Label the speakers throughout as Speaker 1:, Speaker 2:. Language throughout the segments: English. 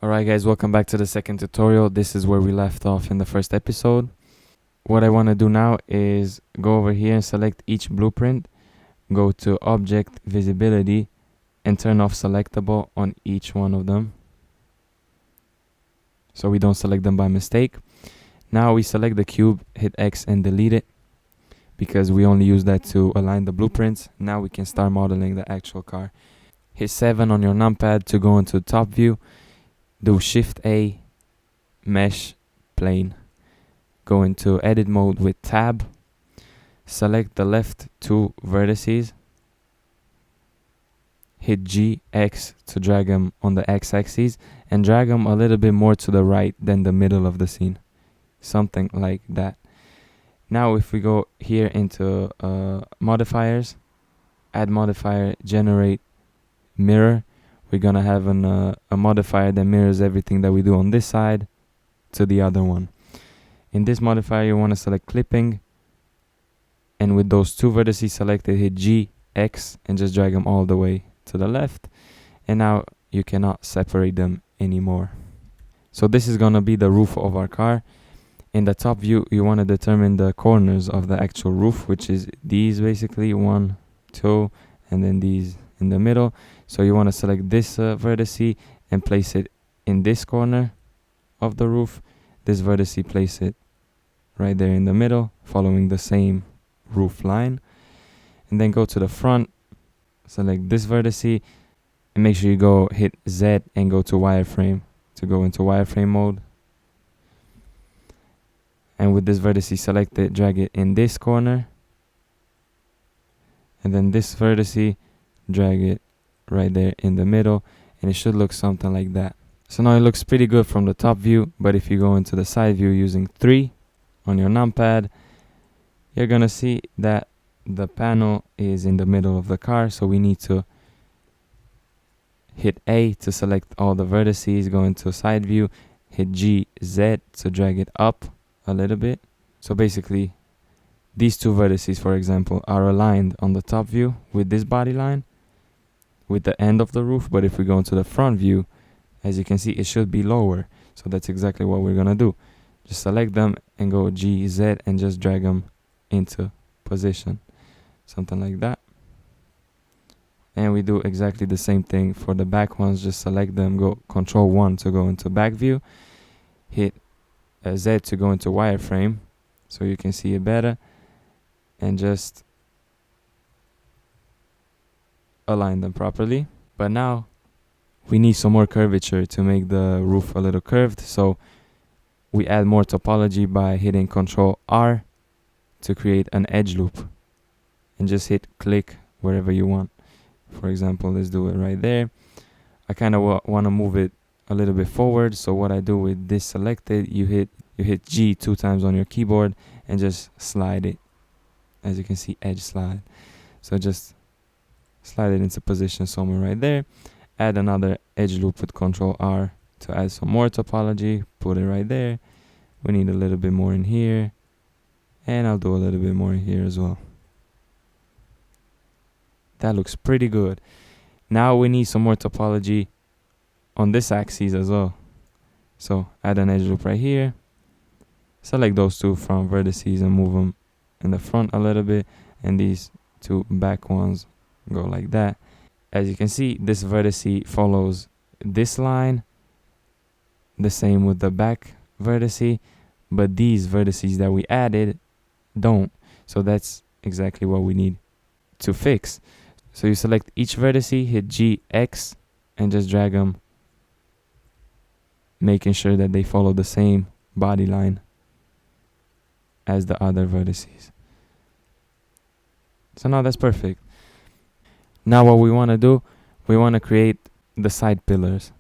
Speaker 1: Alright guys, welcome back to the second tutorial. This is where we left off in the first episode. What I want to do now is go over here and select each blueprint, go to Object Visibility, and turn off Selectable on each one of them, so we don't select them by mistake. Now we select the cube, hit X and delete it, because we only use that to align the blueprints. Now we can start modeling the actual car. Hit 7 on your numpad to go into top view. Do Shift A, Mesh Plane. Go into edit mode with tab. Select the left two vertices. Hit G, X to drag them on the x-axis and drag them a little bit more to the right than the middle of the scene. Something like that. Now if we go here into modifiers, add modifier, generate mirror, we're gonna have a modifier that mirrors everything that we do on this side to the other one. In this modifier you want to select clipping, and with those two vertices selected, hit G, X and just drag them all the way to the left, and now you cannot separate them anymore. So this is gonna be the roof of our car. In the top view you want to determine the corners of the actual roof, which is these basically, 1, 2, and then these in the middle. So you want to select this vertex and place it in this corner of the roof. This vertex, place it right there in the middle, following the same roof line. And then go to the front, select this vertex, and make sure you go hit Z and go to wireframe to go into wireframe mode. And with this vertex selected, drag it in this corner. And then this vertex, drag it right there in the middle, and it should look something like that. So now it looks pretty good from the top view, but if you go into the side view using 3 on your numpad, you're gonna see that the panel is in the middle of the car, so we need to hit A to select all the vertices, go into side view, hit G, Z to drag it up a little bit. So basically these two vertices, for example, are aligned on the top view with this body line, with the end of the roof, but if we go into the front view, as you can see, it should be lower. So that's exactly what we're gonna do. Just select them and go G, Z and just drag them into position, something like that. And we do exactly the same thing for the back ones. Just select them, go Control 1 to go into back view, hit Z to go into wireframe so you can see it better, and just align them properly. But now we need some more curvature to make the roof a little curved, so we add more topology by hitting Control R to create an edge loop, and just hit click wherever you want. For example, let's do it right there. I kind of want to move it a little bit forward, so what I do with this selected, you hit G 2 times on your keyboard and just slide it. As you can see, edge slide. So just slide it into position somewhere right there. Add another edge loop with Control R to add some more topology. Put it right there. We need a little bit more in here, and I'll do a little bit more in here as well. That looks pretty good. Now we need some more topology on this axis as well. So add an edge loop right here. Select those two front vertices and move them in the front a little bit, and these two back ones go like that. As you can see, this vertex follows this line, the same with the back vertex, but these vertices that we added don't. So that's exactly what we need to fix. So you select each vertex, hit G, X, and just drag them, making sure that they follow the same body line as the other vertices. So now that's perfect. Now what we want to do, we want to create the side pillars.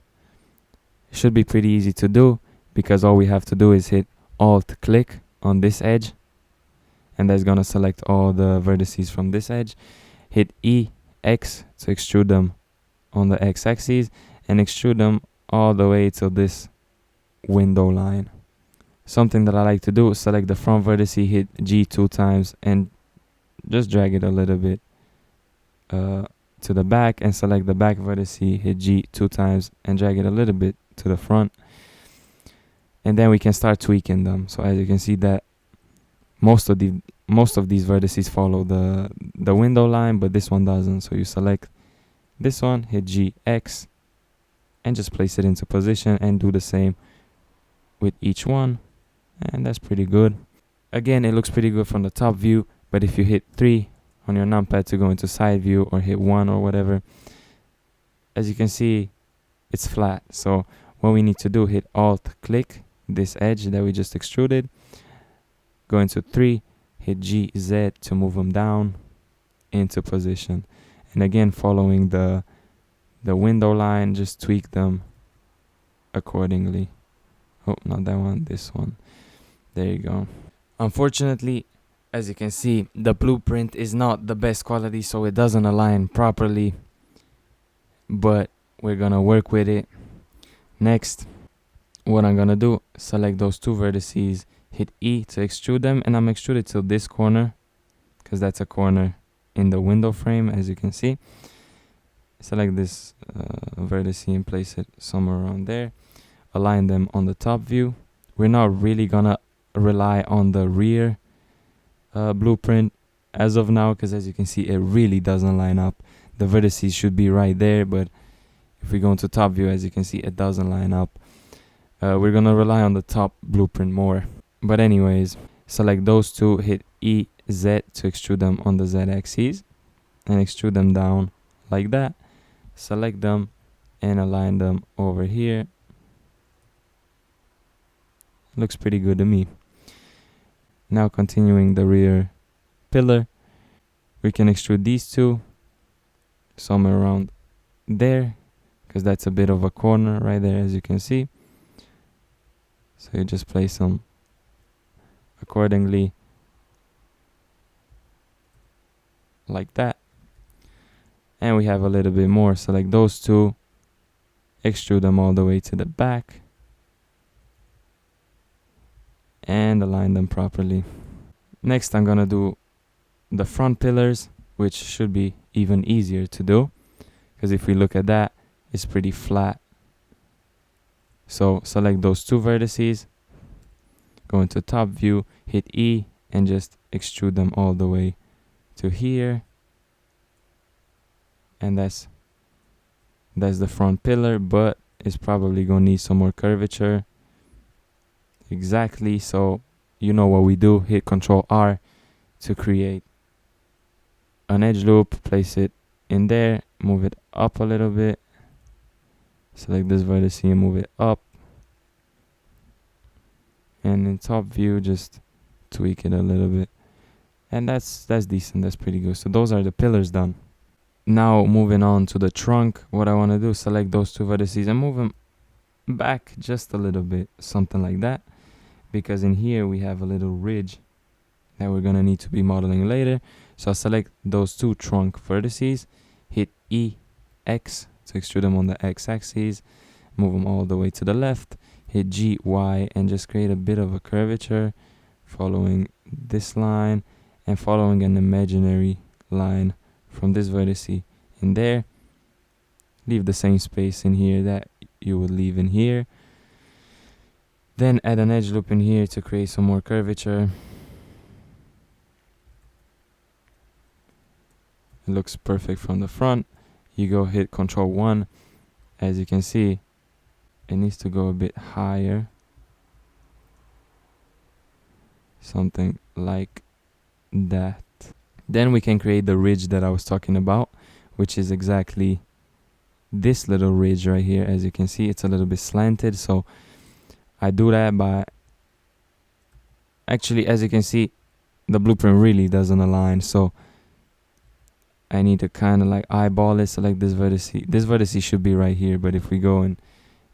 Speaker 1: It should be pretty easy to do, because all we have to do is hit Alt click on this edge, and that's going to select all the vertices from this edge. Hit E, X to extrude them on the x-axis, and extrude them all the way to this window line. Something that I like to do is select the front vertex, hit G 2 times and just drag it a little bit to the back, and select the back vertex, hit G 2 times and drag it a little bit to the front. And then we can start tweaking them. So as you can see that most of these vertices follow the window line, but this one doesn't. So you select this one, hit GX, and just place it into position and do the same with each one. And that's pretty good. Again, it looks pretty good from the top view, but if you hit 3 on your numpad to go into side view, or hit 1 or whatever, as you can see, it's flat. So what we need to do, hit Alt, click this edge that we just extruded, go into 3, hit GZ to move them down into position. And again, following the window line, just tweak them accordingly. Oh, not that one, this one. There you go. Unfortunately, as you can see, the blueprint is not the best quality, so it doesn't align properly, but we're gonna work with it. Next, what I'm gonna do, select those 2 vertices, hit E to extrude them, and I'm extruded till this corner, because that's a corner in the window frame, as you can see. Select this vertex and place it somewhere around there. Align them on the top view. We're not really gonna rely on the rear blueprint as of now, because as you can see, it really doesn't line up. The vertices should be right there, but if we go into top view, as you can see, it doesn't line up. We're gonna rely on the top blueprint more. But anyways, select those 2, hit EZ to extrude them on the Z axis, and extrude them down like that. Select them and align them over here. Looks pretty good to me. Now continuing the rear pillar, we can extrude these 2 somewhere around there, because that's a bit of a corner right there, as you can see. So you just place them accordingly like that. And we have a little bit more. Select those 2, extrude them all the way to the back, and align them properly. Next, I'm gonna do the front pillars, which should be even easier to do, because if we look at that, it's pretty flat. So select those 2 vertices, go into top view, hit E, and just extrude them all the way to here. And that's the front pillar, but it's probably gonna need some more curvature. Exactly. So you know what we do, hit Control R to create an edge loop, place it in there, move it up a little bit, select this vertex and move it up, and in top view just tweak it a little bit, and that's decent. That's pretty good. So those are the pillars done. Now moving on to the trunk, what I want to do, select those 2 vertices and move them back just a little bit, something like that, because in here we have a little ridge that we're gonna need to be modeling later. So I'll select those 2 trunk vertices, hit EX to extrude them on the X axis, move them all the way to the left, hit GY and just create a bit of a curvature following this line and following an imaginary line from this vertex in there. Leave the same space in here that you would leave in here. Then add an edge loop in here to create some more curvature. It looks perfect from the front. You go hit Control 1. As you can see, it needs to go a bit higher. Something like that. Then we can create the ridge that I was talking about, which is exactly this little ridge right here. As you can see, it's a little bit slanted, so I do that by, actually, as you can see, the blueprint really doesn't align, so I need to kind of like eyeball it. Select this vertex. This vertex should be right here, but if we go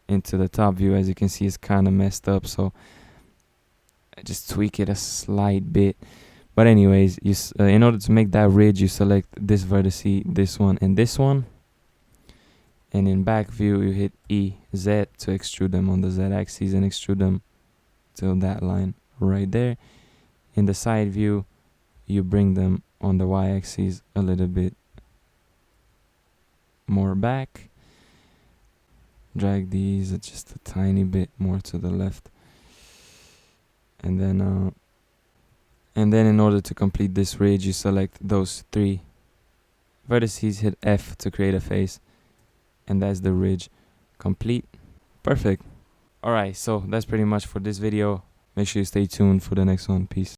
Speaker 1: into the top view, as you can see, it's kind of messed up, so I just tweak it a slight bit. But anyways, in order to make that ridge, you select this vertex, this one, and this one. And in back view, you hit EZ to extrude them on the Z axis and extrude them till that line right there. In the side view, you bring them on the Y axis a little bit more back. drag these just a tiny bit more to the left, and then in order to complete this ridge, you select those 3 vertices, hit F to create a face, and that's the ridge complete. Perfect. Alright, so that's pretty much for this video. Make sure you stay tuned for the next one. Peace.